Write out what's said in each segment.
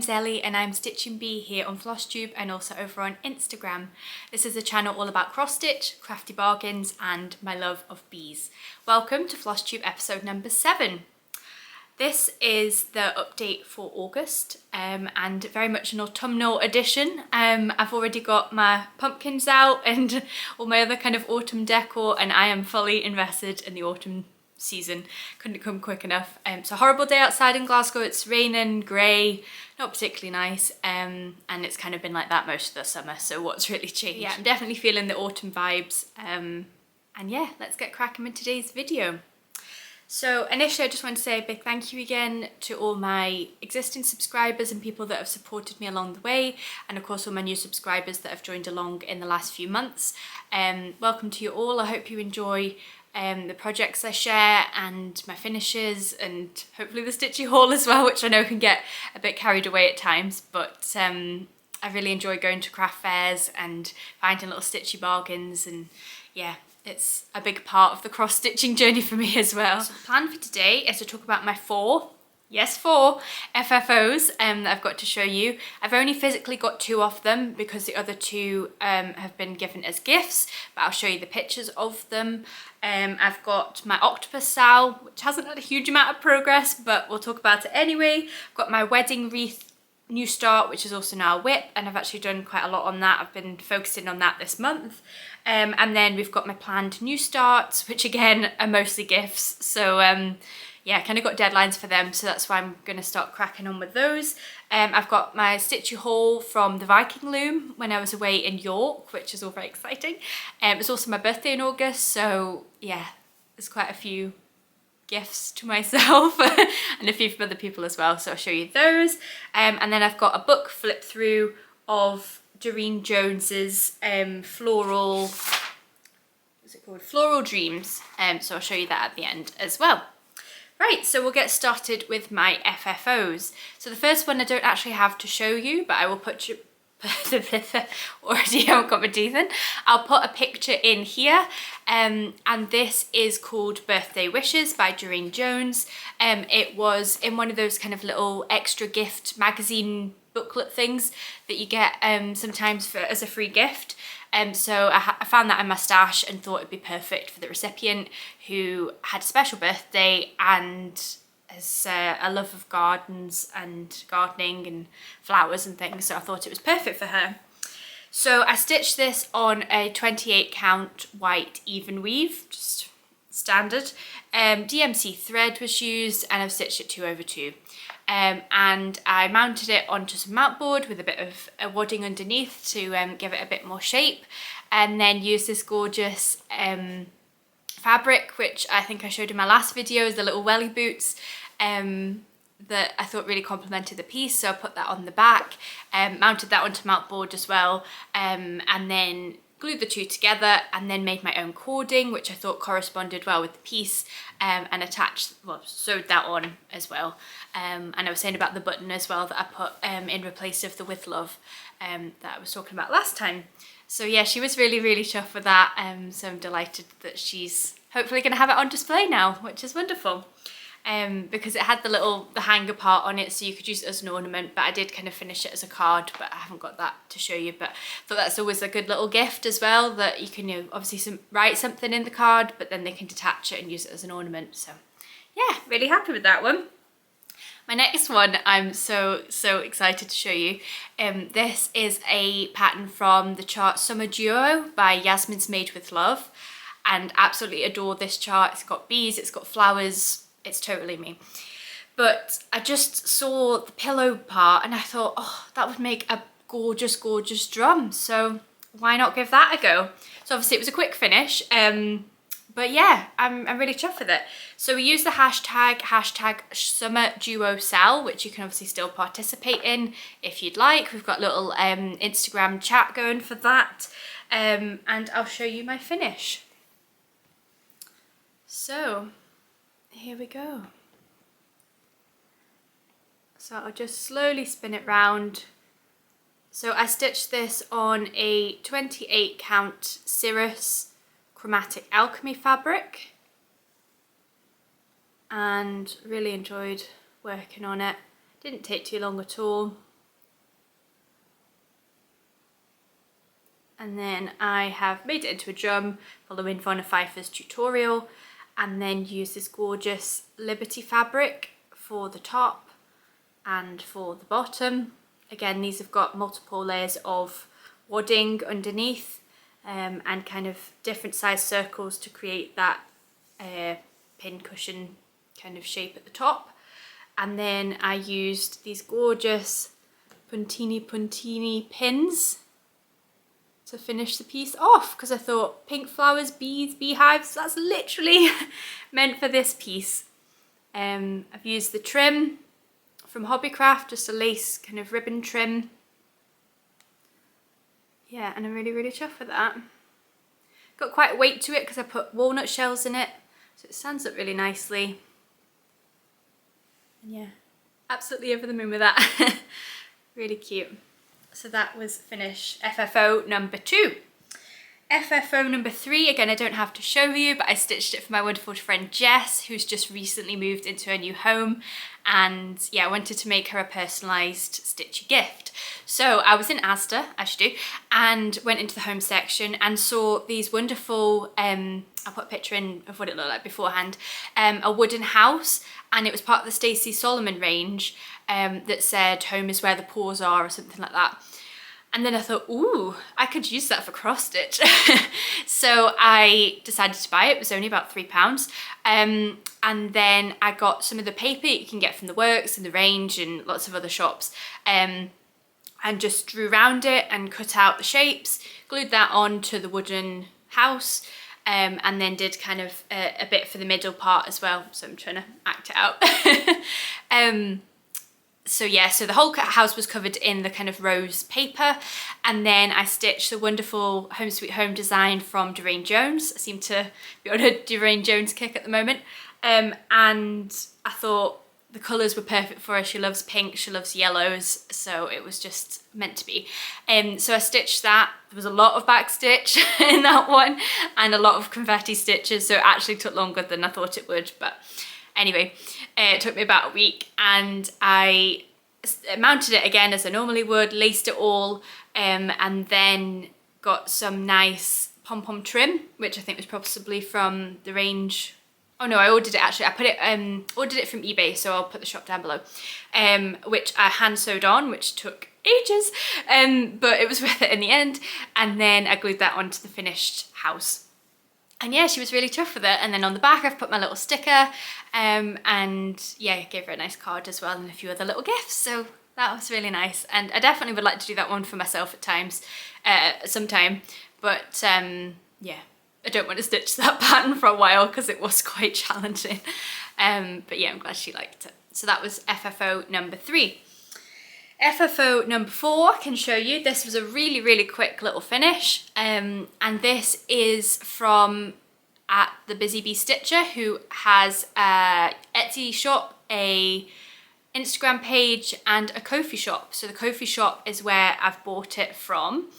name's Ellie and I'm Stitching Bee here on Flosstube and also over on Instagram. This is a channel all about cross stitch, crafty bargains and my love of bees. Welcome to Flosstube episode number 7. This is the update for August and very much an autumnal edition. I've already got my pumpkins out and all my other kind of autumn decor, and I am fully invested in the autumn season. Couldn't come quick enough. It's a horrible day outside in Glasgow. It's raining, grey, not particularly nice, and it's kind of been like that most of the summer, so what's really changed? Yeah, I'm definitely feeling the autumn vibes, and yeah, let's get cracking with today's video. So initially I just want to say a big thank you again to all my existing subscribers and people that have supported me along the way, and of course all my new subscribers that have joined along in the last few months. Welcome to you all. I hope you enjoy the projects I share and my finishes, and hopefully the stitchy haul as well, which I know can get a bit carried away at times, but I really enjoy going to craft fairs and finding little stitchy bargains, and yeah, it's a big part of the cross stitching journey for me as well. So the plan for today is to talk about my four FFOs that I've got to show you. I've only physically got 2 of them because the other 2 have been given as gifts, but I'll show you the pictures of them. I've got my Octopus SAL, which hasn't had a huge amount of progress, but we'll talk about it anyway. I've got my wedding wreath new start, which is also now a whip, and I've actually done quite a lot on that. I've been focusing on that this month. And then we've got my planned new starts, which again are mostly gifts. So yeah, kind of got deadlines for them, so that's why I'm going to start cracking on with those. I've got my stitchy haul from the Viking Loom when I was away in York, which is all very exciting. It's also my birthday in August, so yeah, there's quite a few gifts to myself and a few from other people as well, so I'll show you those. And then I've got a book flip through of Durene Jones's Floral Dreams, so I'll show you that at the end as well. Right, so we'll get started with my FFOs. So the first one I don't actually have to show you, but I will put you already haven't got my teeth in. I'll put a picture in here, and this is called Birthday Wishes by Durene Jones. It was in one of those kind of little extra gift magazine booklet things that you get sometimes as a free gift. So I found that in my stash and thought it'd be perfect for the recipient who had a special birthday and has a love of gardens and gardening and flowers and things, so I thought it was perfect for her. So I stitched this on a 28 count white Evenweave, just standard. DMC thread was used, and I've stitched it 2/2. And I mounted it onto some mount board with a bit of a wadding underneath to give it a bit more shape, and then used this gorgeous fabric, which I think I showed in my last video, the little welly boots that I thought really complemented the piece, so I put that on the back, mounted that onto mount board as well, and then glued the 2 together, and then made my own cording, which I thought corresponded well with the piece, and attached, well, sewed that on as well. And I was saying about the button as well that I put in replace of the With Love that I was talking about last time. So yeah, she was really chuffed with that, so I'm delighted that she's hopefully going to have it on display now, which is wonderful. Because it had the hanger part on it, so you could use it as an ornament, but I did kind of finish it as a card, but I haven't got that to show you. But I thought that's always a good little gift as well, that you can, you know, obviously write something in the card, but then they can detach it and use it as an ornament. So yeah, really happy with that one. My next one I'm so excited to show you. This is a pattern from the chart Summer Duo by Yasmin's Made with Love, and absolutely adore this chart. It's got bees, it's got flowers, it's totally me. But I just saw the pillow part and I thought, oh, that would make a gorgeous drum, so why not give that a go? So obviously it was a quick finish, but yeah, I'm really chuffed with it. So we use the hashtag Summer Duo SAL, which you can obviously still participate in if you'd like. We've got little Instagram chat going for that, and I'll show you my finish. So here we go. So I'll just slowly spin it round. So I stitched this on a 28 count Cirrus Chromatic Alchemy fabric, and really enjoyed working on it. Didn't take too long at all. And then I have made it into a drum following Vonna Pfeiffer's tutorial, and then used this gorgeous Liberty fabric for the top and for the bottom. Again, these have got multiple layers of wadding underneath, and kind of different size circles to create that pin cushion kind of shape at the top. And then I used these gorgeous puntini pins to finish the piece off, because I thought pink flowers, bees, beehives, that's literally meant for this piece. I've used the trim from Hobbycraft, just a lace kind of ribbon trim. Yeah, and I'm really, really chuffed with that. Got quite a weight to it because I put walnut shells in it, so it stands up really nicely. And yeah, absolutely over the moon with that. Really cute. So that was finish FFO number 2. FFO number 3, again, I don't have to show you, but I stitched it for my wonderful friend Jess, who's just recently moved into her new home. And yeah, I wanted to make her a personalised stitchy gift. So I was in Asda, as you do, and went into the home section and saw these wonderful, I'll put a picture in of what it looked like beforehand, a wooden house, and it was part of the Stacey Solomon range, that said home is where the paws are, or something like that. And then I thought, ooh, I could use that for cross stitch. So I decided to buy it. It was only about £3. And then I got some of the paper you can get from the Works and the Range and lots of other shops, and just drew around it and cut out the shapes, glued that onto the wooden house, and then did kind of a bit for the middle part as well. So I'm trying to act it out. So yeah, so the whole house was covered in the kind of rose paper, and then I stitched the wonderful Home Sweet Home design from Durene Jones. I seem to be on a Durene Jones kick at the moment, and I thought the colours were perfect for her. She loves pink, she loves yellows, so it was just meant to be. So I stitched that. There was a lot of back stitch in that one and a lot of confetti stitches, so it actually took longer than I thought it would, but anyway, it took me about a week, and I mounted it again as I normally would, laced it all, and then got some nice pom-pom trim, which I think was possibly from the range. Oh no, I ordered it actually. I put it, ordered it from eBay, so I'll put the shop down below, which I hand sewed on, which took ages, but it was worth it in the end. And then I glued that onto the finished house. And yeah, she was really chuffed with it. And then on the back, I've put my little sticker, and yeah, gave her a nice card as well and a few other little gifts. So that was really nice. And I definitely would like to do that one for myself at times, sometime. But yeah, I don't want to stitch that pattern for a while because it was quite challenging. But yeah, I'm glad she liked it. So that was FFO number 3. FFO number 4, I can show you. This was a really, really quick little finish. And this is from at Thebusybeestitcher, who has a Etsy shop, a Instagram page, and a Ko-fi shop. So the Ko-fi shop is where I've bought it from.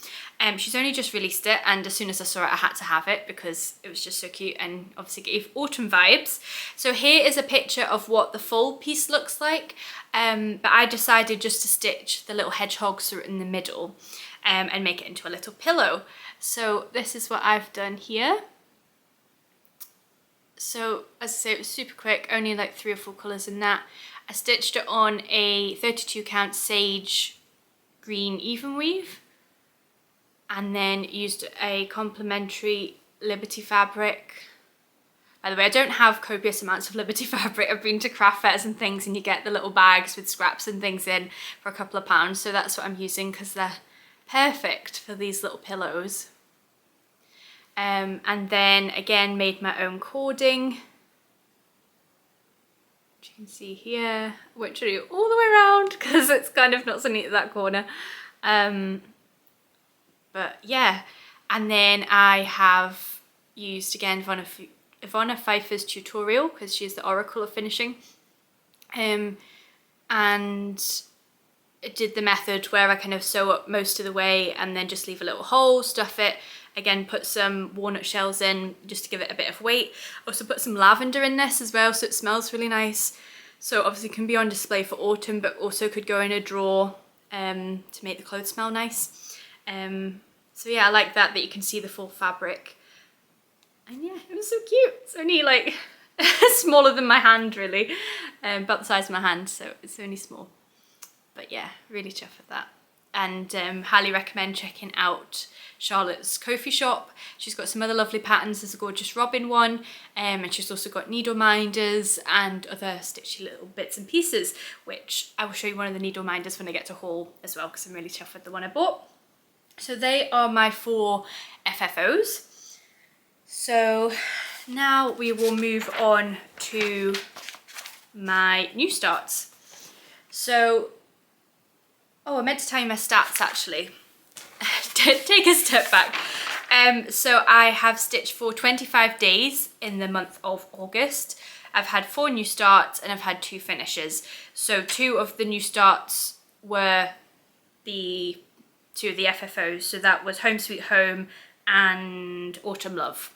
She's only just released it, and as soon as I saw it, I had to have it because it was just so cute and obviously gave autumn vibes. So here is a picture of what the full piece looks like, but I decided just to stitch the little hedgehogs in the middle, and make it into a little pillow. So this is what I've done here. So as I say, it was super quick, only like 3 or 4 colours in that. I stitched it on a 32 count sage green Evenweave, and then used a complementary Liberty fabric. By the way, I don't have copious amounts of Liberty fabric. I've been to craft fairs and things, and you get the little bags with scraps and things in for a couple of pounds, so that's what I'm using because they're perfect for these little pillows. And then again made my own cording, which you can see here. I won't show you all the way around because it's kind of not so neat at that corner. But yeah, and then I have used again Vonna Pfeiffer's tutorial because she's the oracle of finishing, and it did the method where I kind of sew up most of the way and then just leave a little hole, stuff it, again put some walnut shells in just to give it a bit of weight. Also put some lavender in this as well so it smells really nice. So obviously it can be on display for autumn, but also could go in a drawer to make the clothes smell nice. So yeah, I like that you can see the full fabric. And yeah, it was so cute. It's only like smaller than my hand really, about the size of my hand, so it's only small. But yeah, really chuffed with that. And highly recommend checking out Charlotte's Ko-fi shop. She's got some other lovely patterns. There's a gorgeous robin one, and she's also got needle minders and other stitchy little bits and pieces, which I will show you one of the needle minders when I get to haul as well, because I'm really chuffed with the one I bought. So they are my 4 FFOs. So now we will move on to my new starts. So, oh, I meant to tell you my stats actually. Take a step back. So I have stitched for 25 days in the month of August. I've had 4 new starts and I've had 2 finishes. So 2 of the new starts were the 2 of the FFOs. So that was Home Sweet Home and Autumn Love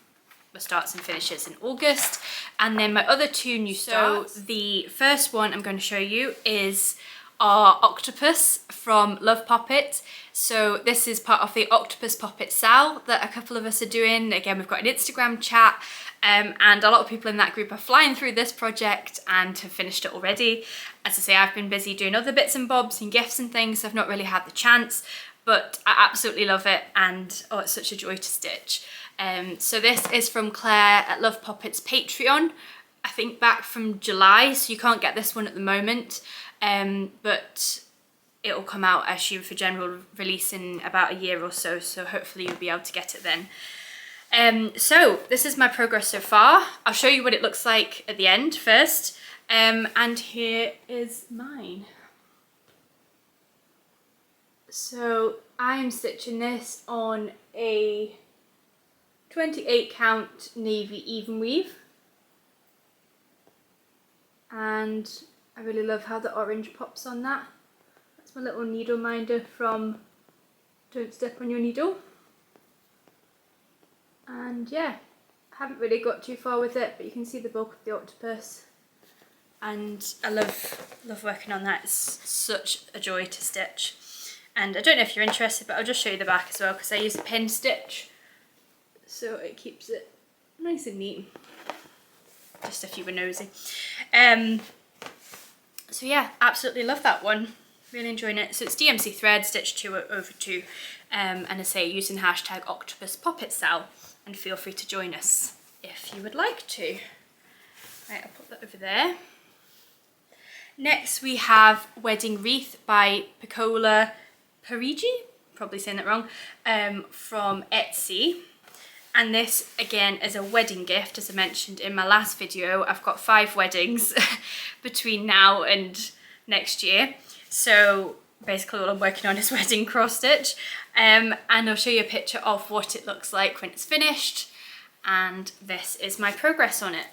were starts and finishes in August. And then my other 2 new starts. So the first one I'm going to show you is our Octopus from Love Poppet. So this is part of the Octopus SAL that a couple of us are doing. Again, we've got an Instagram chat, and a lot of people in that group are flying through this project and have finished it already. As I say, I've been busy doing other bits and bobs and gifts and things, so I've not really had the chance, but I absolutely love it, and oh, it's such a joy to stitch. So this is from Claire at Love Poppet's Patreon, I think back from July, so you can't get this one at the moment. But it'll come out as for general release in about a year or so, so hopefully you'll be able to get it then. So this is my progress so far. I'll show you what it looks like at the end first, and here is mine. So I'm stitching this on a 28 count navy Evenweave, and I really love how the orange pops on that. That's my little needle minder from Don't Step on Your Needle. And yeah, I haven't really got too far with it, but you can see the bulk of the octopus. And I love working on that. It's such a joy to stitch. And I don't know if you're interested, but I'll just show you the back as well, because I use a pin stitch, so it keeps it nice and neat. Just if you were nosy. So yeah, absolutely love that one. Really enjoying it. So it's DMC thread, stitch 2/2, and I say using hashtag Octopus SAL, and feel free to join us if you would like to. Right, I'll put that over there. Next we have Wedding Wreath by Piccola Parigi, probably saying that wrong, from Etsy. And this, again, is a wedding gift. As I mentioned in my last video, I've got 5 weddings between now and next year. So basically all I'm working on is wedding cross stitch. And I'll show you a picture of what it looks like when it's finished. And this is my progress on it.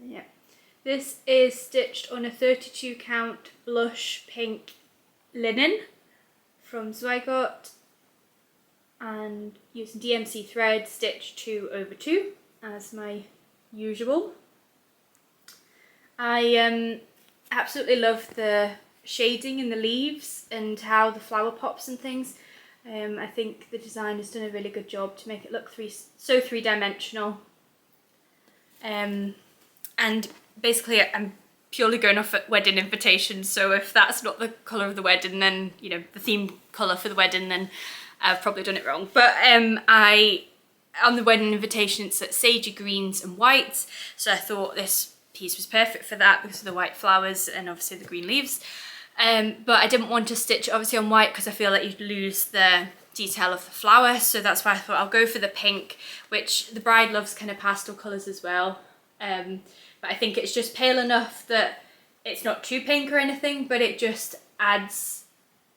Yeah. This is stitched on a 32 count blush pink linen from Zweigart, and using DMC thread, stitch 2/2 as my usual. I absolutely love the shading in the leaves and how the flower pops and things. I think the design has done a really good job to make it look so three-dimensional. And basically I'm purely going off at wedding invitations, so if that's not the colour of the wedding, then, you know, the theme colour for the wedding, then I've probably done it wrong. But on the wedding invitation it's at sagey greens and whites, so I thought this piece was perfect for that because of the white flowers and obviously the green leaves. But I didn't want to stitch obviously on white because I feel like you'd lose the detail of the flower, so that's why I thought I'll go for the pink, which the bride loves kind of pastel colours as well. But I think it's just pale enough that it's not too pink or anything, but it just adds,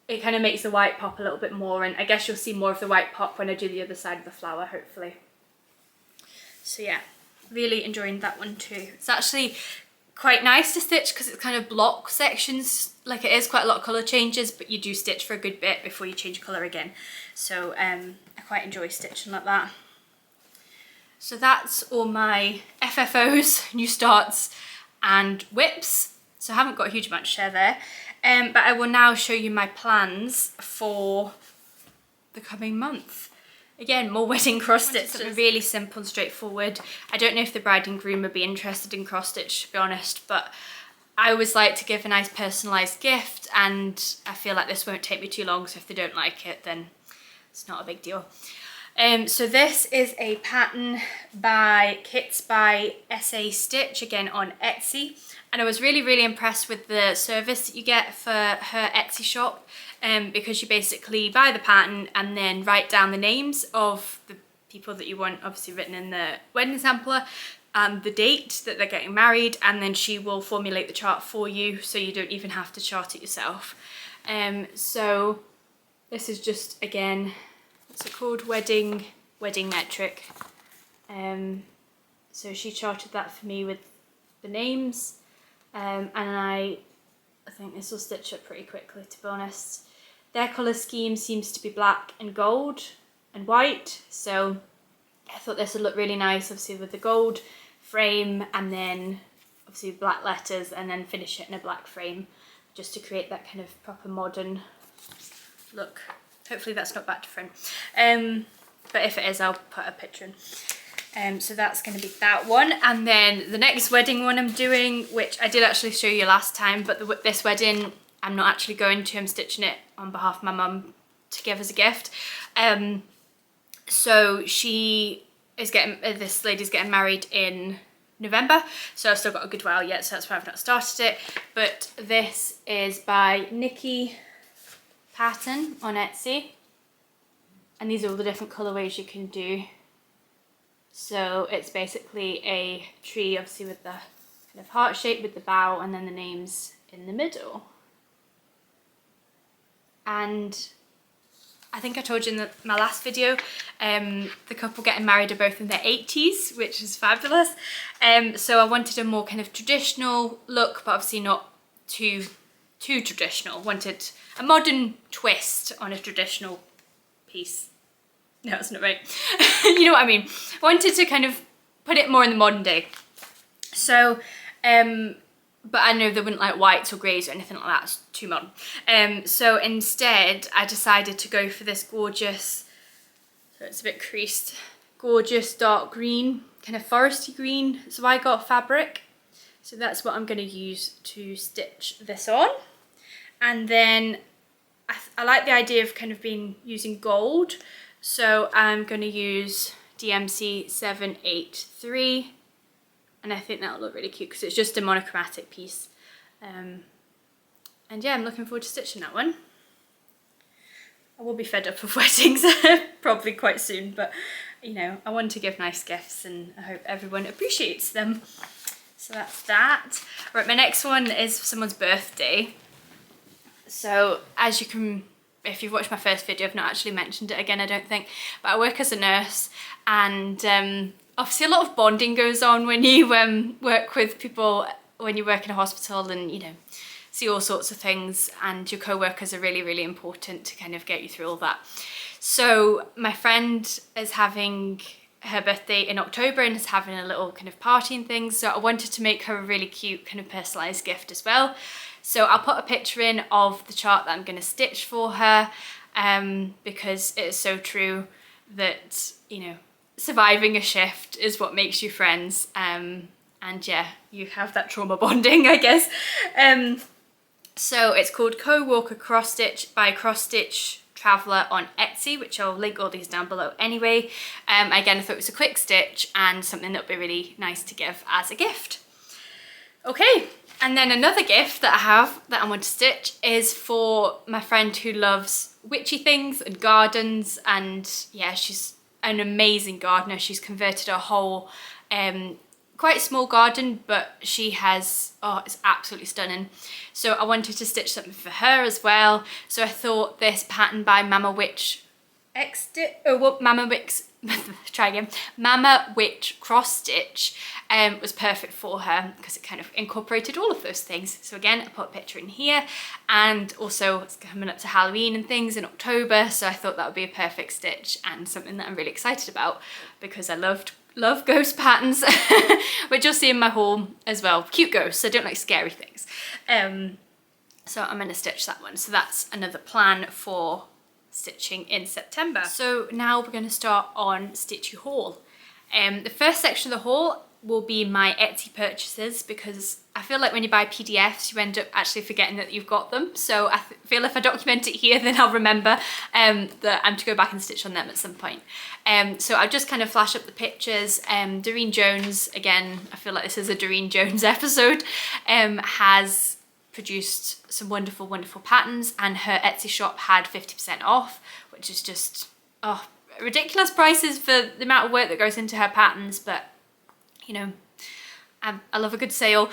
it kind of makes the white pop a little bit more, and I guess you'll see more of the white pop when I do the other side of the flower, hopefully. So yeah, really enjoying that one too. It's actually quite nice to stitch because it's kind of block sections, like it is quite a lot of colour changes, but you do stitch for a good bit before you change colour again. So I quite enjoy stitching like that. So that's all my FFOs, new starts and whips. So I haven't got a huge amount to share there. But I will now show you my plans for the coming month. Again, more wedding cross stitch, something really simple and straightforward. I don't know if the bride and groom would be interested in cross stitch, to be honest, but I always like to give a nice personalised gift, and I feel like this won't take me too long, so if they don't like it, then it's not a big deal. So this is a pattern by Kits by SA Stitch, again on Etsy. And I was really impressed with the service that you get for her Etsy shop, because you basically buy the pattern and then write down the names of the people that you want, obviously written in the wedding sampler, and the date that they're getting married, and then she will formulate the chart for you, so you don't even have to chart it yourself. So this is just, again, what's it called? Wedding metric. So she charted that for me with the names, and I think this will stitch up pretty quickly, to be honest. Their colour scheme seems to be black and gold and white, so I thought this would look really nice, obviously with the gold frame, and then obviously black letters, and then finish it in a black frame, just to create that kind of proper modern look. Hopefully that's not back to front, but if it is, I'll put a picture in. So that's going to be that one, and then the next wedding one I'm doing, which I did actually show you last time, but this wedding I'm not actually going to, I'm stitching it on behalf of my mum to give as a gift. So she is getting, this lady's getting married in November, so I've still got a good while yet, so that's why I've not started it. But this is by Nikki Pattern on Etsy, and these are all the different colorways you can do. So it's basically a tree, obviously with the kind of heart shape with the bow, and then the names in the middle. And I think I told you in my last video, the couple getting married are both in their 80s, which is fabulous. So I wanted a more kind of traditional look, but obviously not too traditional. Wanted a modern twist on a traditional piece. No, that's not right. You know what I mean. I wanted to kind of put it more in the modern day. So, but I know they wouldn't like whites or greys or anything like that, it's too modern. So instead I decided to go for this gorgeous, so it's a bit creased, gorgeous dark green, kind of foresty green Zweigart fabric. So that's what I'm going to use to stitch this on. And then I like the idea of kind of using gold, so I'm going to use DMC 783. And I think that'll look really cute because it's just a monochromatic piece. And yeah, I'm looking forward to stitching that one. I will be fed up of weddings probably quite soon, but you know, I want to give nice gifts and I hope everyone appreciates them. So that's that. Right, my next one is someone's birthday. So as you can, if you've watched my first video, I've not actually mentioned it again, I don't think, but I work as a nurse, and obviously a lot of bonding goes on when you work with people, when you work in a hospital, and you know, see all sorts of things, and your co-workers are really important to kind of get you through all that. So my friend is having her birthday in October and is having a little kind of party and things, so I wanted to make her a really cute kind of personalised gift as well. So I'll put a picture in of the chart that I'm going to stitch for her, because it is so true that, you know, surviving a shift is what makes you friends, and yeah, you have that trauma bonding, I guess. So it's called Co-Walker Cross Stitch by Cross Stitch Traveller on Etsy, which I'll link all these down below anyway. Again, I thought it was a quick stitch and something that would be really nice to give as a gift. Okay, and then another gift that I have that I want to stitch is for my friend who loves witchy things and gardens, and yeah, she's an amazing gardener. She's converted her whole quite small garden, but she has, oh, it's absolutely stunning. So I wanted to stitch something for her as well. So I thought this pattern by Mama Witch Mama Witch Cross Stitch was perfect for her because it kind of incorporated all of those things. So again, I put a picture in here, and also it's coming up to Halloween and things in October, so I thought that would be a perfect stitch and something that I'm really excited about because I love ghost patterns, which you'll see in my haul as well. Cute ghosts, I don't like scary things. So I'm going to stitch that one. So that's another plan for stitching in September. So now we're going to start on Stitchy Haul. The first section of the haul will be my Etsy purchases, because I feel like when you buy PDFs you end up actually forgetting that you've got them. So I feel if I document it here, then I'll remember that I'm to go back and stitch on them at some point. So I'll just kind of flash up the pictures. Durene Jones, again, I feel like this is a Durene Jones episode, has produced some wonderful, wonderful patterns, and her Etsy shop had 50% off, which is just, oh, ridiculous prices for the amount of work that goes into her patterns, but you know, I love a good sale.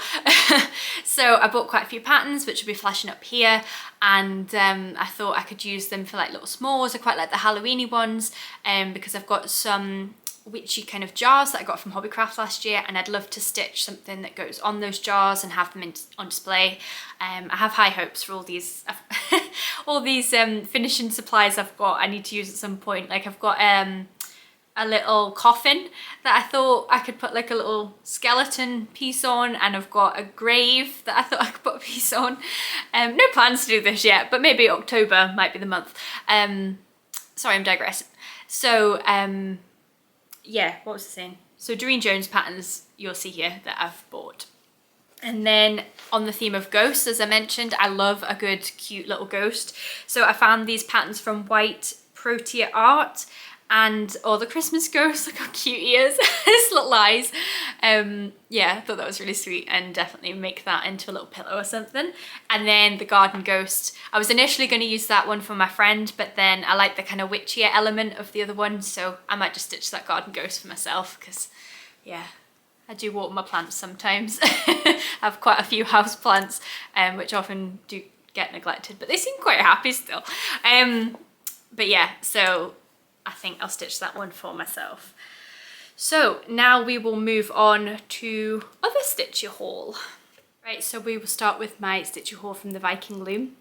So I bought quite a few patterns, which will be flashing up here, and I thought I could use them for like little smalls. I quite like the Halloweeny ones, because I've got some witchy kind of jars that I got from Hobbycraft last year, and I'd love to stitch something that goes on those jars and have them on display. I have high hopes for all these all these finishing supplies I've got. I need to use at some point. Like I've got a little coffin that I thought I could put like a little skeleton piece on, and I've got a grave that I thought I could put a piece on. No plans to do this yet, but maybe October might be the month. Sorry, I'm digressing. So yeah, what was I saying? So Durene Jones patterns you'll see here that I've bought. And then on the theme of ghosts, as I mentioned, I love a good cute little ghost. So I found these patterns from White Protea Art, and all the Christmas ghosts, look how cute he is, his little eyes. Yeah, I thought that was really sweet, and definitely make that into a little pillow or something. And then the garden ghost, I was initially going to use that one for my friend, but then I like the kind of witchier element of the other one, so I might just stitch that garden ghost for myself, because yeah, I do water my plants sometimes. I have quite a few house plants, which often do get neglected, but they seem quite happy still. But yeah, so I think I'll stitch that one for myself. So now we will move on to other Stitchy haul. Right, so we will start with my Stitchy haul from the Viking Loom.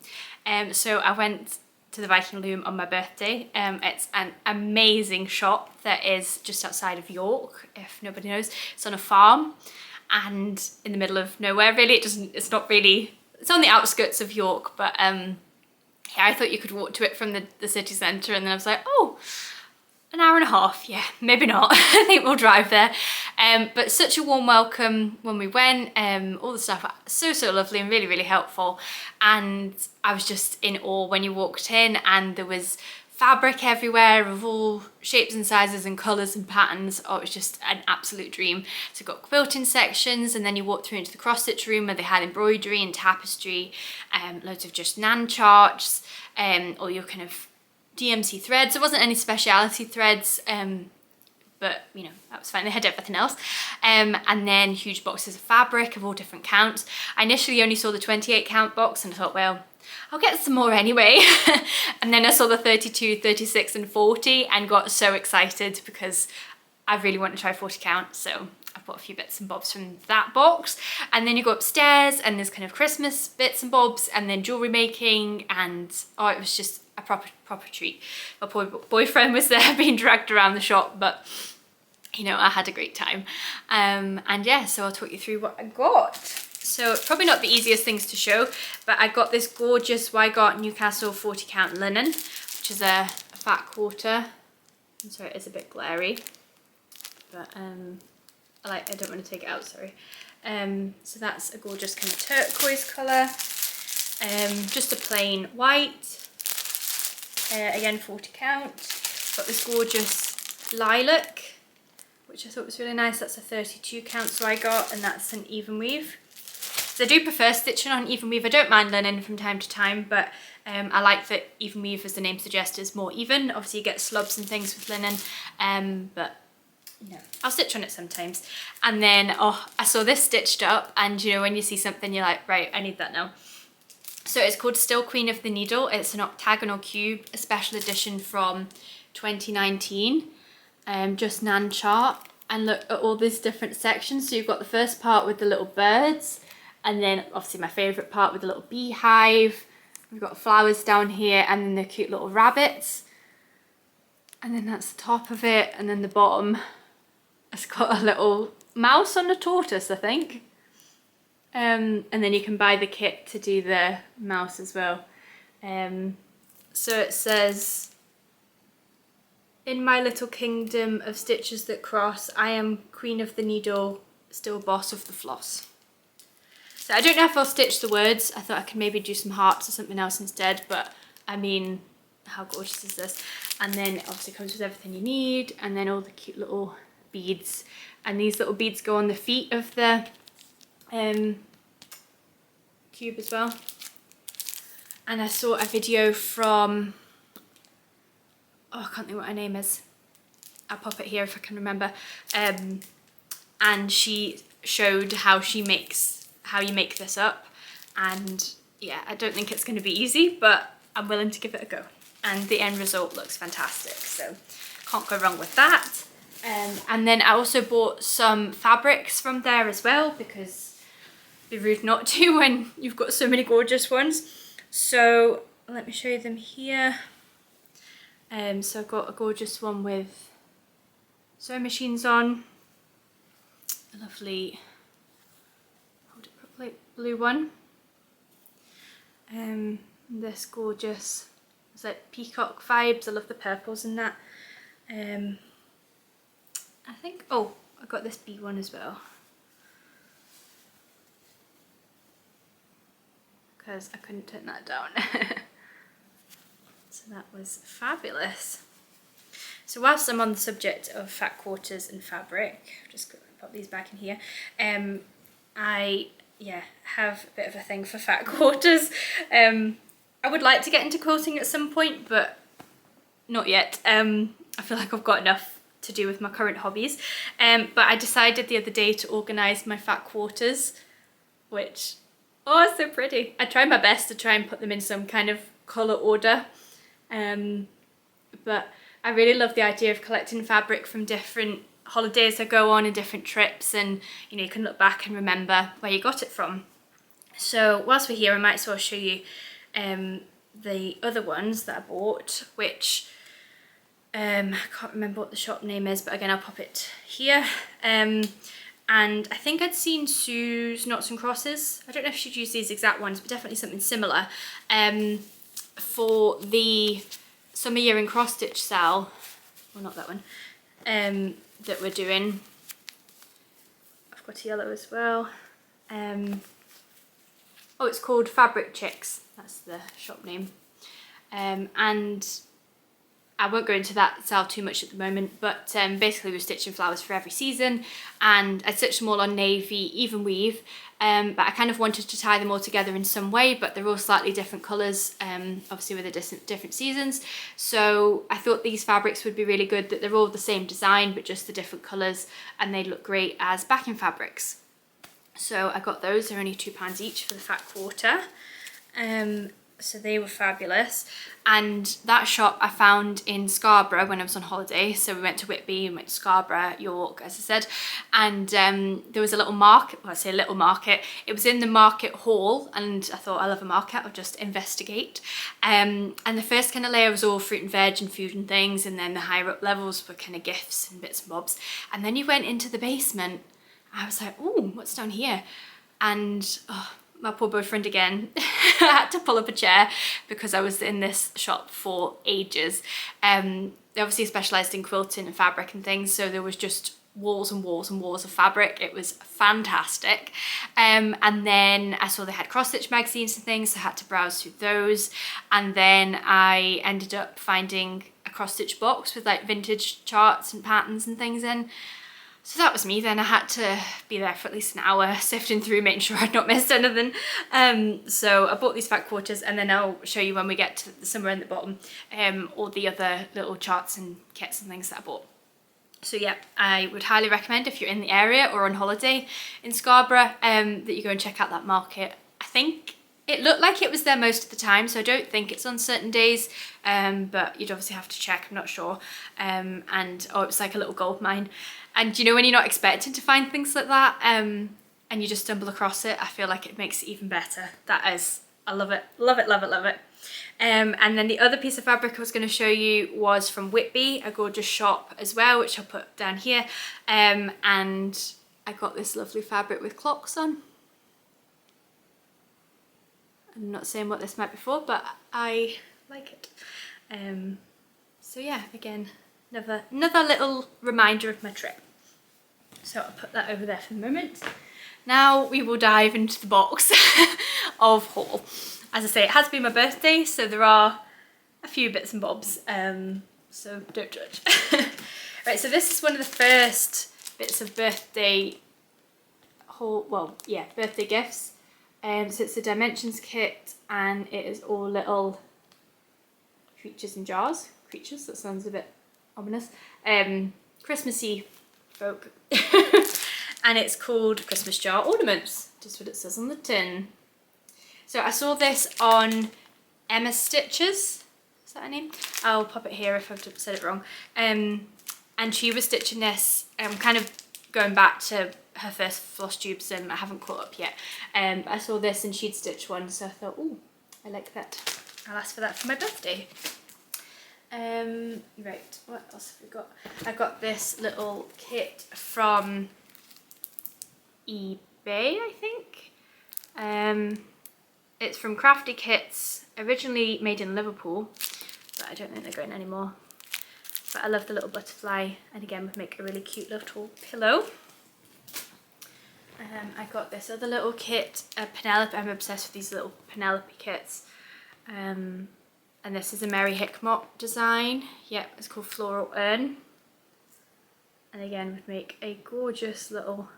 So I went to the Viking Loom on my birthday. It's an amazing shop that is just outside of York, if nobody knows. It's on a farm and in the middle of nowhere really. It's not really, it's on the outskirts of York, but yeah, I thought you could walk to it from the city centre, and then I was like, oh, an hour and a half, yeah, maybe not. I think we'll drive there. But such a warm welcome when we went. All the staff were so lovely and really helpful, and I was just in awe when you walked in, and there was fabric everywhere of all shapes and sizes and colours and patterns. Oh, it was just an absolute dream. So you've got quilting sections, and then you walk through into the cross stitch room where they had embroidery and tapestry, loads of just nan charts, all your kind of DMC threads. There wasn't any speciality threads, but you know, that was fine. They had everything else. And then huge boxes of fabric of all different counts. I initially only saw the 28 count box, and I thought, well, I'll get some more anyway. And then I saw the 32, 36 and 40 and got so excited because I really want to try 40 count. So I bought a few bits and bobs from that box. And then you go upstairs and there's kind of Christmas bits and bobs, and then jewellery making, and oh, it was just a proper treat. My poor boyfriend was there being dragged around the shop, but you know, I had a great time. And yeah, so I'll talk you through what I got. So probably not the easiest things to show, but I got this gorgeous Zweigart Newcastle 40 count linen, which is a fat quarter. I'm sorry, it is a bit glary, but I don't want to take it out, sorry. So that's a gorgeous kind of turquoise colour. Just a plain white. Again, 40 count. Got this gorgeous lilac, which I thought was really nice. That's a 32 count Zweigart, and that's an Evenweave. So I do prefer stitching on Evenweave. I don't mind linen from time to time, but I like that Evenweave, as the name suggests, is more even. Obviously you get slubs and things with linen, but no, I'll stitch on it sometimes. And then, oh, I saw this stitched up, and you know, when you see something you're like, right, I need that now. So it's called Still Queen of the Needle. It's an octagonal cube, a special edition from 2019, just nan chart. And look at all these different sections. So you've got the first part with the little birds, and then obviously my favourite part with the little beehive. We've got flowers down here, and then the cute little rabbits. And then that's the top of it, and then the bottom, it's got a little mouse on a tortoise, I think. and then you can buy the kit to do the mouse as well. So it says, "In my little kingdom of stitches that cross, I am queen of the needle, still boss of the floss." So I don't know if I'll stitch the words. I thought I could maybe do some hearts or something else instead, but I mean, how gorgeous is this? And then it obviously comes with everything you need, and then all the cute little beads. And these little beads go on the feet of the cube as well. And I saw a video from, oh, I can't think what her name is. I'll pop it here if I can remember. And she showed how you make this up. And yeah, I don't think it's going to be easy, but I'm willing to give it a go. And the end result looks fantastic, so can't go wrong with that. And then I also bought some fabrics from there as well, because it'd be rude not to when you've got so many gorgeous ones. So let me show you them here. So I've got a gorgeous one with sewing machines on, a lovely, hold it properly, blue one. This gorgeous, it's like peacock vibes. I love the purples in that. I think, oh, I got this bee one as well, because I couldn't turn that down. So that was fabulous. So whilst I'm on the subject of fat quarters and fabric, I'll just pop these back in here. I have a bit of a thing for fat quarters. I would like to get into quilting at some point, but not yet. I feel like I've got enough to do with my current hobbies. But I decided the other day to organise my fat quarters, which, oh, it's so pretty. I tried my best to try and put them in some kind of colour order. But I really love the idea of collecting fabric from different holidays I go on and different trips, and you know, you can look back and remember where you got it from. So whilst we're here, I might as well show you the other ones that I bought, which I can't remember what the shop name is, but again, I'll pop it here. And I think I'd seen Sue's Knots and Crosses. I don't know if she'd use these exact ones, but definitely something similar, for the Summer Year and Cross Stitch SAL, well, not that one, that we're doing. I've got a yellow as well. Oh, it's called Fabric Chicks, that's the shop name. And I won't go into that SAL too much at the moment, but basically we're stitching flowers for every season, and I stitched them all on navy Evenweave, but I kind of wanted to tie them all together in some way, but they're all slightly different colours, obviously with the different seasons. So I thought these fabrics would be really good, that they're all the same design but just the different colours, and they look great as backing fabrics. So I got those. They're only £2 each for the fat quarter. So they were fabulous, and that shop I found in Scarborough when I was on holiday. So we went to Whitby and went to Scarborough, York, as I said, and there was a little market, well, I say a little market, it was in the market hall, and I thought, I love a market, I'll just investigate. And the first kind of layer was all fruit and veg and food and things, and then the higher up levels were kind of gifts and bits and bobs, and then you went into the basement. I was like, oh, what's down here? And oh, my poor boyfriend again, I had to pull up a chair because I was in this shop for ages. They obviously specialised in quilting and fabric and things, so there was just walls and walls and walls of fabric. It was fantastic. And then I saw they had cross stitch magazines and things, so I had to browse through those. And then I ended up finding a cross stitch box with like vintage charts and patterns and things in. So that was me then. I had to be there for at least an hour sifting through, making sure I'd not missed anything. So I bought these fat quarters, and then I'll show you when we get to somewhere in the bottom all the other little charts and kits and things that I bought. So yeah, I would highly recommend, if you're in the area or on holiday in Scarborough, that you go and check out that market. I think it looked like it was there most of the time, so I don't think it's on certain days, but you'd obviously have to check, I'm not sure. And oh, it was like a little gold mine. And you know, when you're not expecting to find things like that, and you just stumble across it, I feel like it makes it even better. That is, I love it, love it, love it, love it. And then the other piece of fabric I was going to show you was from Whitby, a gorgeous shop as well, which I'll put down here. And I got this lovely fabric with clocks on. I'm not saying what this might be for, but I like it. So yeah, again, another little reminder of my trip. So I'll put that over there for the moment. Now we will dive into the box of haul. As I say, it has been my birthday, so there are a few bits and bobs, so don't judge. Right, so this is one of the first bits of birthday haul, well, yeah, birthday gifts. So it's a dimensions kit, and it is all little creatures in jars. Creatures, that sounds a bit ominous. Christmassy folk. And it's called Christmas Jar Ornaments, just what it says on the tin. So I saw this on Emma Stitchers, is that her name? I'll pop it here if I've said it wrong. And she was stitching this, kind of going back to her first floss tubes, and I haven't caught up yet. I saw this and she'd stitched one, so I thought, oh, I like that. I'll ask for that for my birthday. Right, what else have we got? I got this little kit from eBay, I think. It's from Crafty Kits, originally made in Liverpool, but I don't think they're going anymore. But I love the little butterfly, and again would make a really cute little pillow. I got this other little kit, a Penelope. I'm obsessed with these little Penelope kits. And this is a Mary Hickmott design. Yep, it's called Floral Urn. And again would make a gorgeous little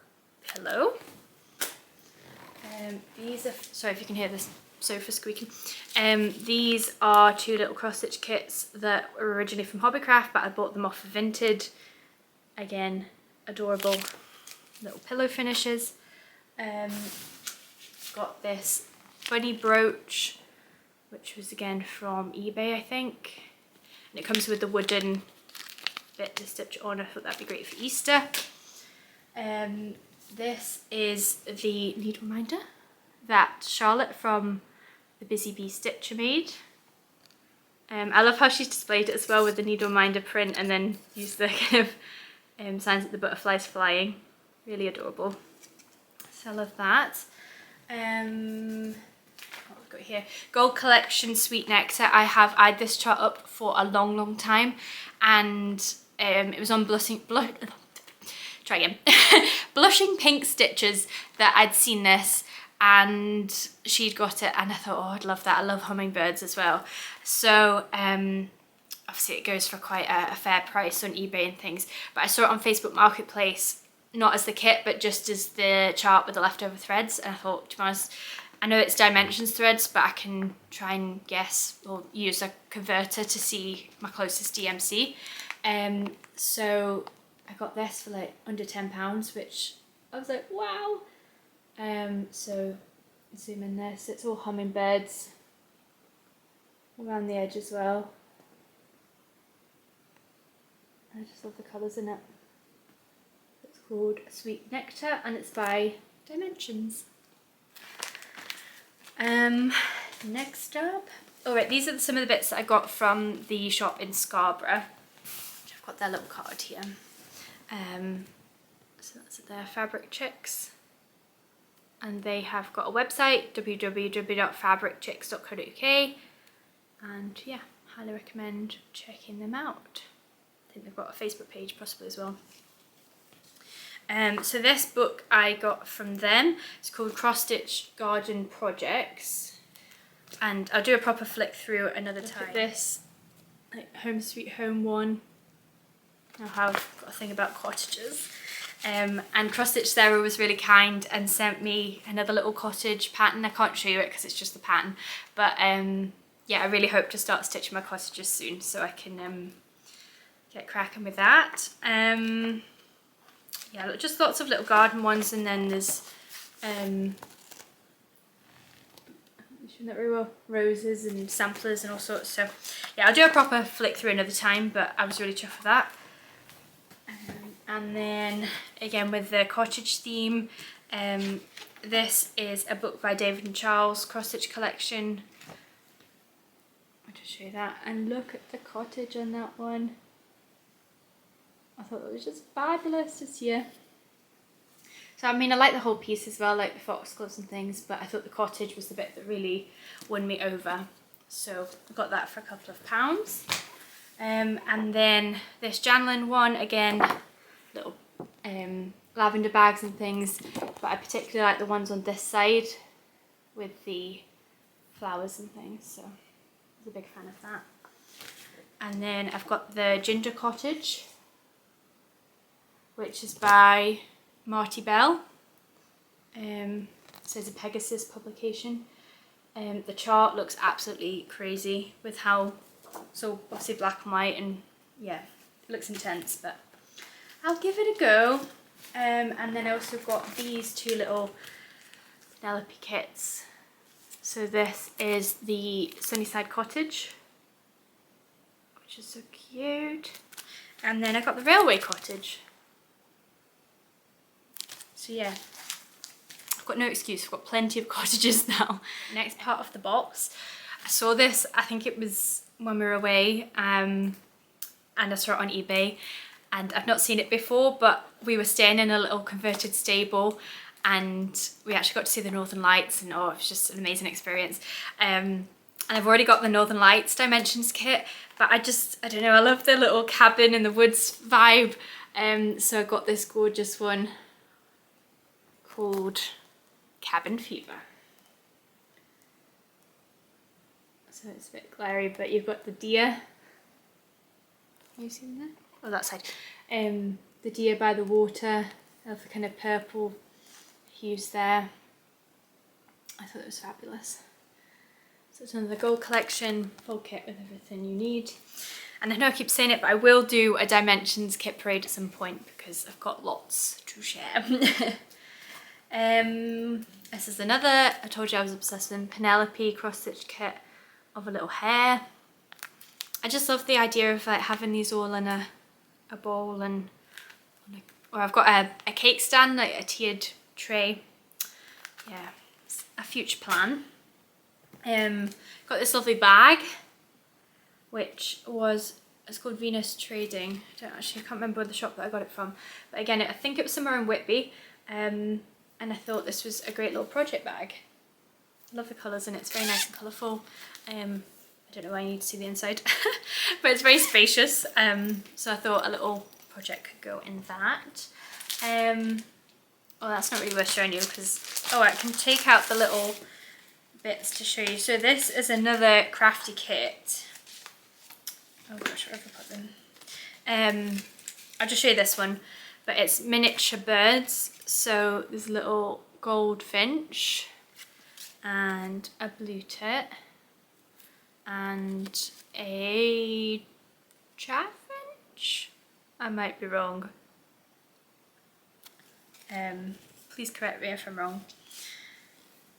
pillow. These are, sorry if you can hear this sofa squeaking. These are two little cross stitch kits that were originally from Hobbycraft, but I bought them off of Vinted. Again, adorable little pillow finishes. Got this bunny brooch, which was again from eBay, I think. And it comes with the wooden bit to stitch on. I thought that'd be great for Easter. This is the needle minder that Charlotte from Thebusybeestitcher made. I love how she's displayed it as well with the needle minder print, and then used the kind of signs that the butterfly's flying. Really adorable. So I love that. What have we got here? Gold Collection Sweet Nectar. I eyed this chart up for a long time, and it was on Blushing Pink Stitches that I'd seen this, and she'd got it, and I thought, oh, I'd love that. I love hummingbirds as well. So obviously it goes for quite a fair price on eBay and things, but I saw it on Facebook Marketplace, not as the kit, but just as the chart with the leftover threads, and I thought, to be honest, I know it's dimensions threads, but I can try and guess or use a converter to see my closest DMC. So I got this for like under £10, which I was like, wow. So zoom in this, it's all hummingbirds around the edge as well. I just love the colours in it. It's called Sweet Nectar, and it's by Dimensions. Next up, alright, these are some of the bits that I got from the shop in Scarborough. I've got their little card here. So that's their Fabric Chicks, and they have got a website, www.fabricchicks.co.uk, and yeah, highly recommend checking them out. I think they've got a Facebook page possibly as well. So this book I got from them. It's called Cross Stitch Garden Projects, and I'll do a proper flick through another time. Look at this, like Home Sweet Home one. I have got a thing about cottages. And Cross Stitch Sarah was really kind and sent me another little cottage pattern. I can't show you it because it's just the pattern, but yeah, I really hope to start stitching my cottages soon, so I can get cracking with that. Yeah, just lots of little garden ones, and then there's roses and samplers and all sorts. So yeah, I'll do a proper flick through another time, but I was really chuffed with that. And then again with the cottage theme, this is a book by David and Charles, Cross Stitch Collection. I'll just show you that, and look at the cottage on that one. I thought it was just fabulous this year. So I mean, I like the whole piece as well, like the foxgloves and things, but I thought the cottage was the bit that really won me over. So I got that for a couple of pounds. And then this Janlin one, again, little lavender bags and things, but I particularly like the ones on this side with the flowers and things, so I was a big fan of that. And then I've got the Ginger Cottage, which is by Marty Bell. So it's a Pegasus publication. The chart looks absolutely crazy with how so bossy black and white, and yeah, it looks intense, but I'll give it a go. And then I also got these two little Penelope kits. So this is the Sunnyside Cottage, which is so cute. And then I got the Railway Cottage. So yeah, I've got no excuse, I've got plenty of cottages now. Next part of the box, I saw this, I think it was when we were away, and I saw it on eBay, and I've not seen it before, but we were staying in a little converted stable and we actually got to see the Northern Lights, and oh, it was just an amazing experience. And I've already got the Northern Lights Dimensions kit, but I don't know, I love the little cabin in the woods vibe. So I got this gorgeous one called Cabin Fever. So it's a bit glary, but you've got the deer. Have you seen that? Oh, that side. The deer by the water, of the kind of purple hues there. I thought it was fabulous. So it's another gold collection, full kit with everything you need. And I know I keep saying it, but I will do a Dimensions kit parade at some point because I've got lots to share. This is another, I told you I was obsessed with Penelope cross-stitch kit of a little hare. I just love the idea of like having these all in a bowl, and or I've got a cake stand, like a tiered tray. Yeah, it's a future plan. Got this lovely bag, which it's called Venus Trading. I can't remember the shop that I got it from, but again, I think it was somewhere in Whitby. And I thought this was a great little project bag. I love the colours, and it's very nice and colourful. I don't know why I need to see the inside, but it's very spacious. So I thought a little project could go in that. Well, that's not really worth showing you because, oh, I can take out the little bits to show you. So this is another Crafty Kit. Oh gosh, where have I put them? I'll just show you this one, but it's miniature birds. So there's a little goldfinch and a blue tit and a chaffinch. I might be wrong. Please correct me if I'm wrong.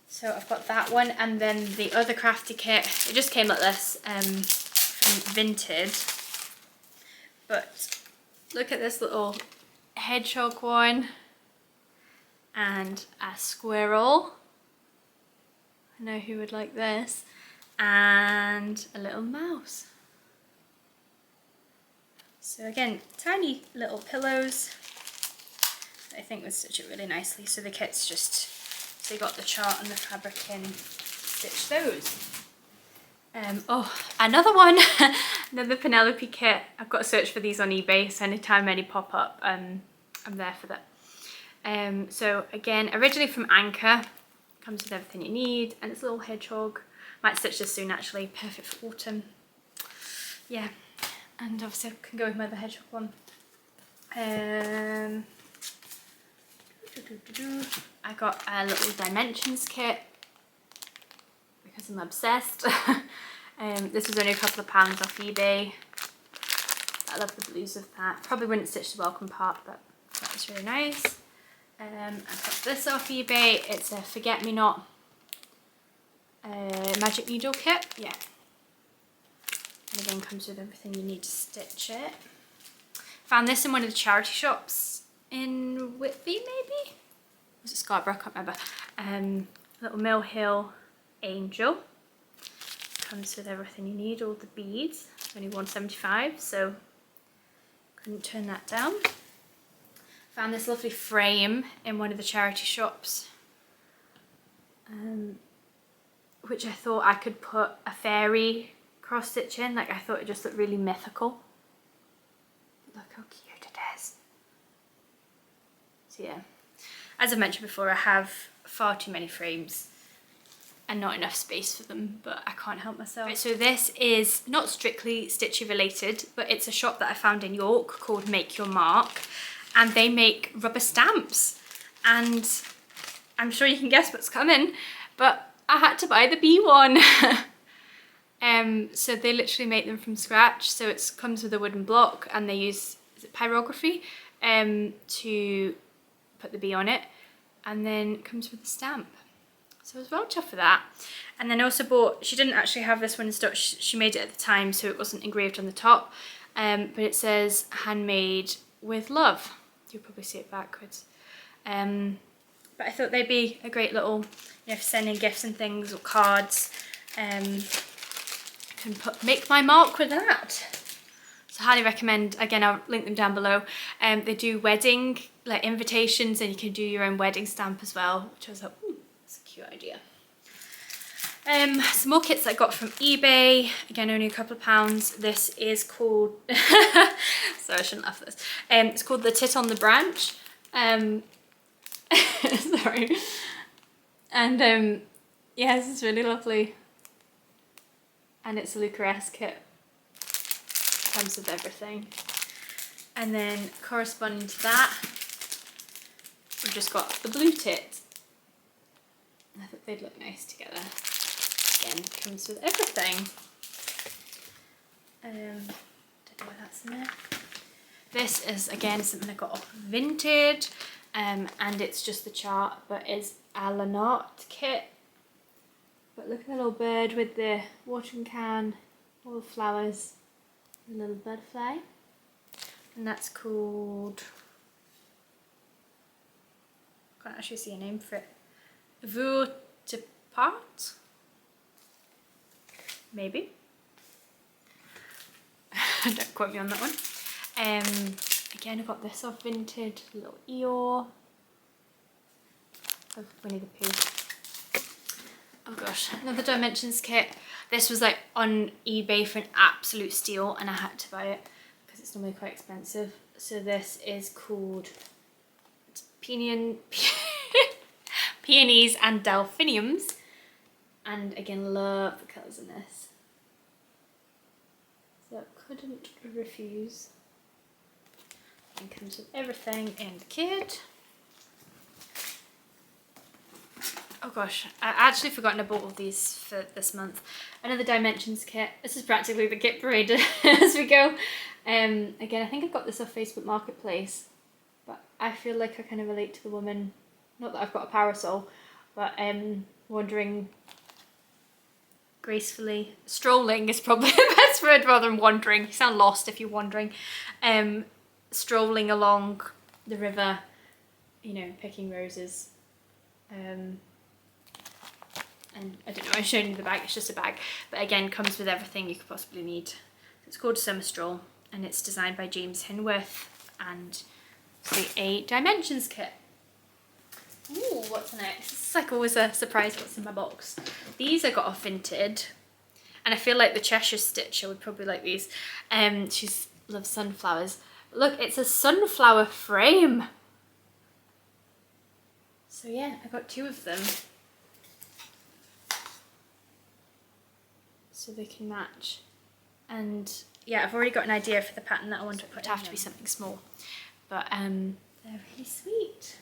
So I've got that one, and then the other Crafty Kit, it just came like this, from Vinted. But look at this little hedgehog one, and a squirrel. I know who would like this, and a little mouse. So again, tiny little pillows. I think would stitch it really nicely. So the kit's just, so you got the chart and the fabric in, stitch those. Oh, another one, another Penelope kit. I've got to search for these on eBay, so anytime any pop up, I'm there for that. So again, originally from Anchor, comes with everything you need, and it's a little hedgehog. Might stitch this soon actually, perfect for autumn. Yeah, and obviously I can go with my other hedgehog one. I got a little Dimensions kit because I'm obsessed. This was only a couple of pounds off eBay. I love the blues of that. Probably wouldn't stitch the welcome part, but that was really nice. I got this off eBay. It's a Forget Me Not magic needle kit. Yeah. And again, comes with everything you need to stitch it. Found this in one of the charity shops in Whitby, maybe? Was it Scarborough? I can't remember. Little Mill Hill angel. Comes with everything you need, all the beads. It's only $1.75, so couldn't turn that down. Found this lovely frame in one of the charity shops, which I thought I could put a fairy cross stitch in. Like, I thought it just looked really mythical. Look how cute it is. So yeah, as I mentioned before, I have far too many frames and not enough space for them, but I can't help myself. Right, so this is not strictly stitchy related, but it's a shop that I found in York called Make Your Mark, and they make rubber stamps, and I'm sure you can guess what's coming, but I had to buy the bee one. So they literally make them from scratch, so it comes with a wooden block, and they use, is it pyrography, to put the bee on it, and then it comes with a stamp. So I was well chuffed for that. And then I also bought, she didn't actually have this one in stock, she made it at the time, so it wasn't engraved on the top, but it says handmade with love. You'll probably see it backwards. But I thought they'd be a great little, you know, for sending gifts and things, or cards. I can make my mark with that. So highly recommend, again, I'll link them down below. They do wedding, like, invitations, and you can do your own wedding stamp as well, which I was like, ooh, that's a cute idea. Some more kits I got from eBay, again only a couple of pounds. This is called, sorry I shouldn't laugh at this, it's called the Tit on the Branch, sorry, and yeah, this is really lovely, and it's a Lucaresque kit, comes with everything. And then corresponding to that, we've just got the blue tit. I thought they'd look nice together. Again, comes with everything. Don't know why that's in there. This is, again, something I got off Vinted, and it's just the chart, but it's a Lanotte kit. But look at the little bird with the watering can, all the flowers, the little butterfly, and that's called, I can't actually see a name for it, Vortepart? Maybe. Don't quote me on that one. Again, I got this off Vinted, a little Eeyore of Winnie the Pooh. Oh gosh, another Dimensions kit. This was like on eBay for an absolute steal, and I had to buy it because it's normally quite expensive. So this is called Peonies and Delphiniums. And again, love the colours in this. So couldn't refuse. And comes with everything in the kit. Oh gosh, I actually forgotten I bought all these for this month. Another Dimensions kit. This is practically the kit parade as we go. Again, I think I got this off Facebook Marketplace, but I feel like I kind of relate to the woman, not that I've got a parasol, but wandering gracefully. Strolling is probably the best word rather than wandering. You sound lost if you're wandering. Strolling along the river, you know, picking roses. And I don't know, I'm showing you the bag, it's just a bag, but again comes with everything you could possibly need. It's called Summer Stroll, and it's designed by James Hinworth, and it's a Dimensions kit. Ooh, what's next? It's like always a surprise what's in my box. These I got off Vinted, and I feel like the Cheshire Stitcher would probably like these. She loves sunflowers. But look, it's a sunflower frame. So yeah, I got 2 of them. So they can match. And yeah, I've already got an idea for the pattern that I want to put. It would have to be something small. But they're really sweet.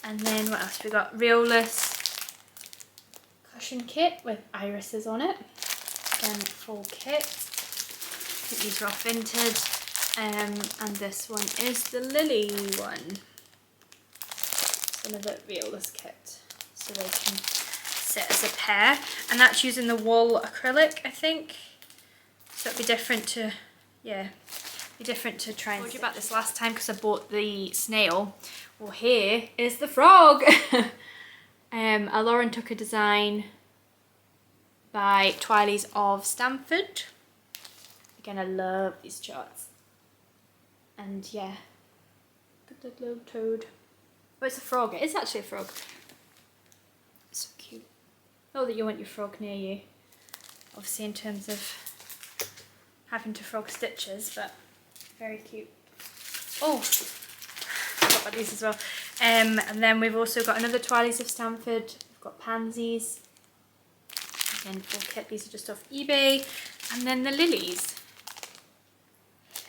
And then what else? We got Riolus cushion kit with irises on it. Again, full kit. I think these are off Vinted. And this one is the Lily one. It's another Riolus kit. So they can sit as a pair. And that's using the wool acrylic, I think. So it'd be different to, yeah, be different to try and. I told you about this last time because I bought the snail. Well, here is the frog. A Lauren Tucker design by Twilies of Stamford. Again, I love these charts. And yeah, the The globe toad. Oh, it's a frog. It is actually a frog. It's so cute. Not that you want your frog near you, obviously, in terms of having to frog stitches, but very cute. Oh, forgot about these as well. And then we've also got another Twilies of Stanford. We've got pansies. Again, full kit. These are just off eBay. And then the lilies.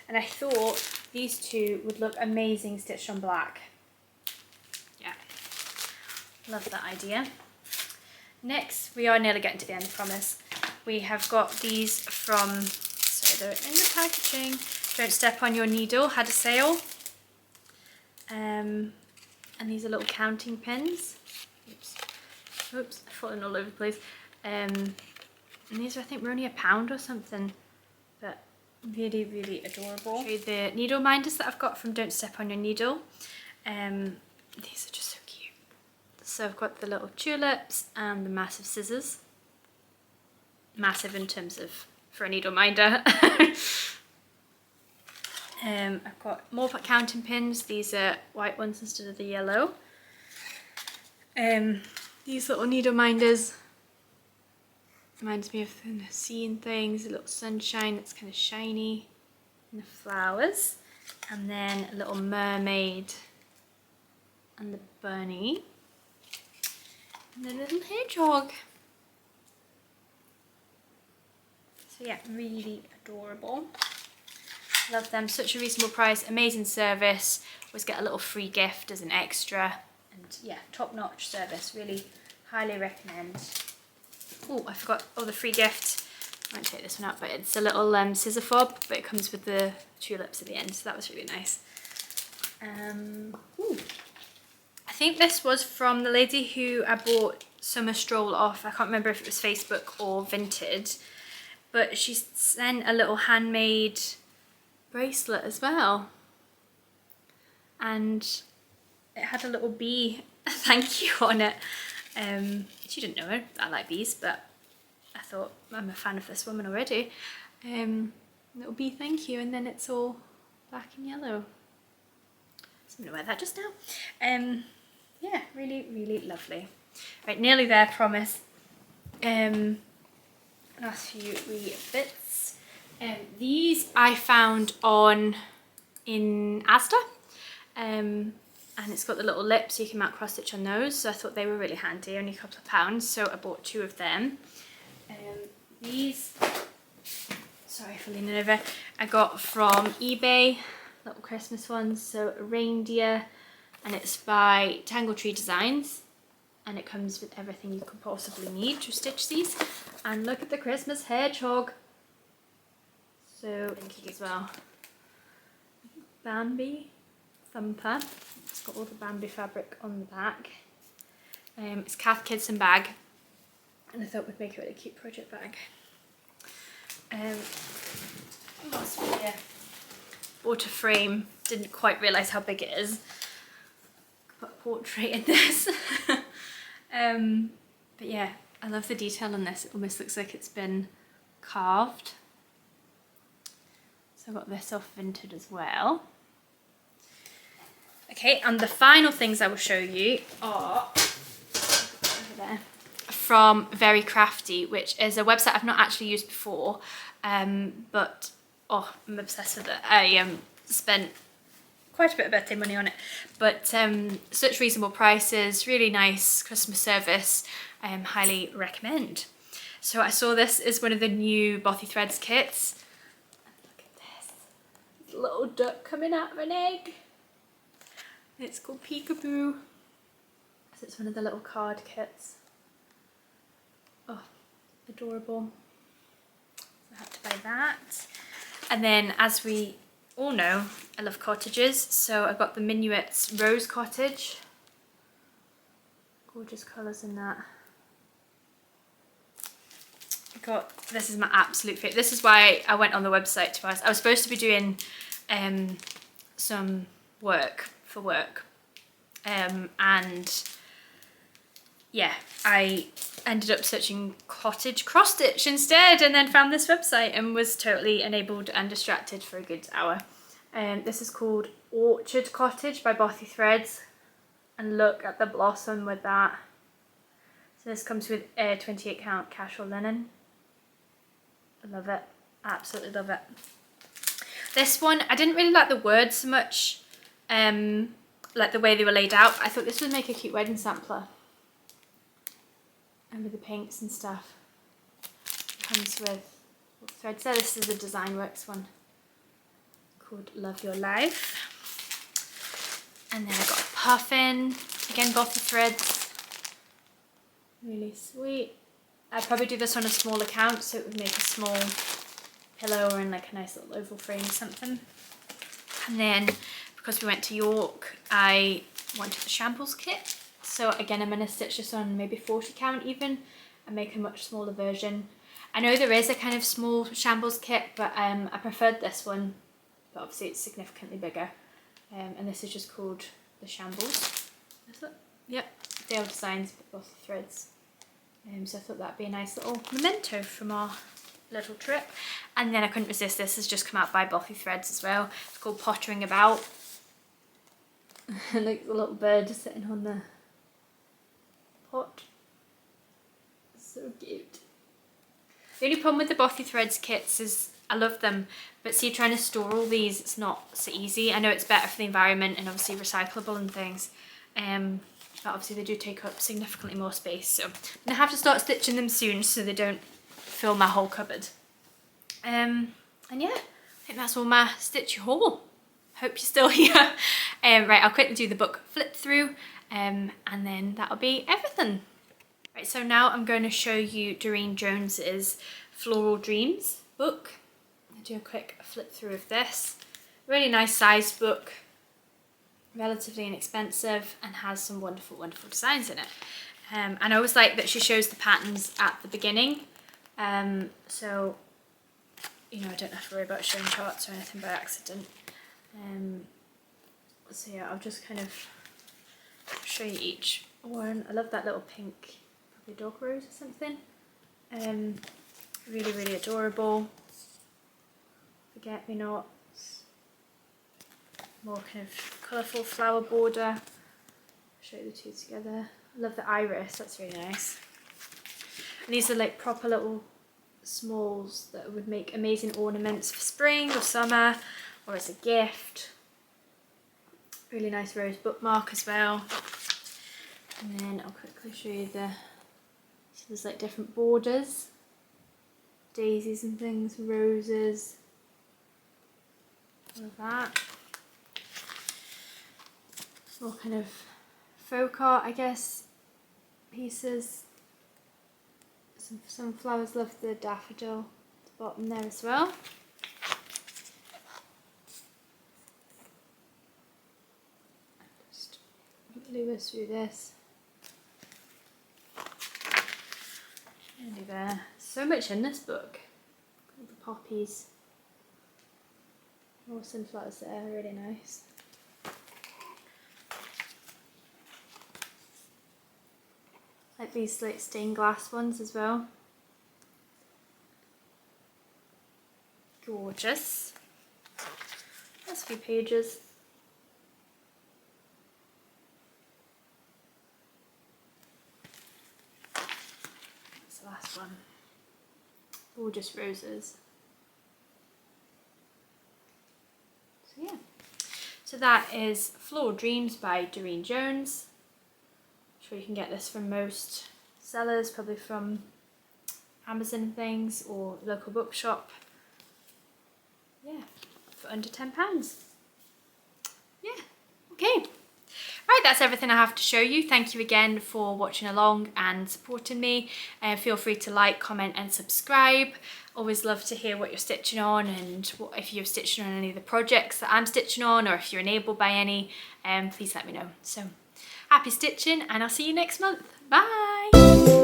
And I thought these two would look amazing stitched on black. Yeah, love that idea. Next, we are nearly getting to the end, I promise. We have got these from, so they're in the packaging. Don't Step on Your Needle had a sale. And these are little counting pins. Oops, I've fallen all over the place. And these are, I think, were only £1 or something, but really, really adorable. I'll show you the needle minders that I've got from Don't Step on Your Needle. These are just so cute. So I've got the little tulips and the massive scissors. Massive in terms of for a needle minder. I've got more counting pins. These are white ones instead of the yellow. These little needle minders reminds me of seeing things, a little sunshine that's kind of shiny, and the flowers, and then a little mermaid and the bunny, and the little hedgehog. So yeah, really adorable. Love them, such a reasonable price, amazing service. Always get a little free gift as an extra, and yeah, top-notch service. Really highly recommend. Oh, I forgot, the free gift. I won't take this one out, but it's a little scissor fob, but it comes with the tulips at the end, so that was really nice. Ooh. I think this was from the lady who I bought Summer Stroll off. I can't remember if it was Facebook or Vinted, but she sent a little handmade bracelet as well, and it had a little bee thank you on it. She didn't know I like bees, but I thought I'm a fan of this woman already. Little bee thank you, and then it's all black and yellow. So I'm gonna wear that just now. Yeah, really, really lovely. Right, nearly there, promise. Last few wee bits. These I found in Asda, and it's got the little lip so you can mount cross stitch on those, so I thought they were really handy, only a couple of pounds, so I bought 2 of them. These, sorry for leaning over, I got from eBay, little Christmas ones, so a reindeer, and it's by Tangle Tree Designs, and it comes with everything you could possibly need to stitch these. And look at the Christmas hedgehog, so pinky as well. Bambi Thumper, it's got all the Bambi fabric on the back. It's Cath Kidston bag, and I thought we'd make it a really cute project bag. What else was here? Bought a frame, didn't quite realise how big it is. Put a portrait in this. But yeah, I love the detail on this. It almost looks like it's been carved. So I got this off Vinted as well. Okay, and the final things I will show you are over there, from Very Crafty, which is a website I've not actually used before, but oh, I'm obsessed with it. I spent quite a bit of birthday money on it, but such reasonable prices, really nice customer service, highly recommend. So I saw this is one of the new Bothy Threads kits. And look at this, little duck coming out of an egg. It's called Peekaboo. So it's one of the little card kits. Oh, adorable. So I had to buy that. And then, as we all know, I love cottages, so I got the Minuet's Rose Cottage. Gorgeous colours in that. This is my absolute favourite. This is why I went on the website to ask. I was supposed to be doing some work for work, and yeah, I ended up searching cottage cross stitch instead, and then found this website and was totally enabled and distracted for a good hour. This is called Orchard Cottage by Bothy Threads, and look at the blossom with that. So this comes with 28 count casual linen. I love it, absolutely love it. This one, I didn't really like the words so much, like the way they were laid out. I thought this would make a cute wedding sampler. And with the pinks and stuff. Comes with threads there. This is a Design Works one called Love Your Life. And then I got a puffin, again Bothy Threads. Really sweet. I'd probably do this on a small account, so it would make a small pillow or in like a nice little oval frame or something. And then because we went to York, I wanted the shambles kit. So again, I'm going to stitch this on maybe 40 count even and make a much smaller version. I know there is a kind of small shambles kit, but I preferred this one, but obviously it's significantly bigger. And this is just called the Shambles. Is it? Yep, Dale Designs, but both threads. So I thought that'd be a nice little memento from our little trip. And then I couldn't resist, this has just come out by Bothy Threads as well. It's called Pottering About. Like the little bird just sitting on the pot. So cute. The only problem with the Bothy Threads kits is I love them, but see, trying to store all these, it's not so easy. I know it's better for the environment and obviously recyclable and things, but obviously they do take up significantly more space, so I'm gonna have to start stitching them soon so they don't fill my whole cupboard. And yeah, I think that's all my stitchy haul. Hope you're still here. Right, I'll quickly do the book flip through, and then that'll be everything. Right, so now I'm going to show you Durene Jones's Floral Dreams book. I'll do a quick flip through of this. Really nice sized book, relatively inexpensive, and has some wonderful, wonderful designs in it. And I always like that she shows the patterns at the beginning. So, you know, I don't have to worry about showing charts or anything by accident. So yeah, I'll just kind of show you each one. I love that little pink, probably dog rose or something. Really, really adorable. Forget-me-nots. More kind of colourful flower border. I'll show you the two together. I love the iris, that's really nice. And these are like proper little smalls that would make amazing ornaments for spring or summer, or as a gift. Really nice rose bookmark as well. And then I'll quickly show you the, so there's like different borders, daisies and things, roses, all of that. More kind of folk art, I guess, pieces. Some flowers, love the daffodil at the bottom there as well. Just quickly whiz through this. Nearly there. So much in this book. All the poppies. More sunflowers there, really nice. Like these like stained glass ones as well. Gorgeous. That's a few pages. That's the last one. Gorgeous roses. So yeah. So that is Floral Dreams by Durene Jones. Sure you can get this from most sellers, probably from Amazon and things, or local bookshop. Yeah, for under £10. Yeah, okay. Right, that's everything I have to show you. Thank you again for watching along and supporting me. Feel free to like, comment and subscribe. Always love to hear what you're stitching on, and if you're stitching on any of the projects that I'm stitching on, or if you're enabled by any, please let me know. So happy stitching, and I'll see you next month. Bye!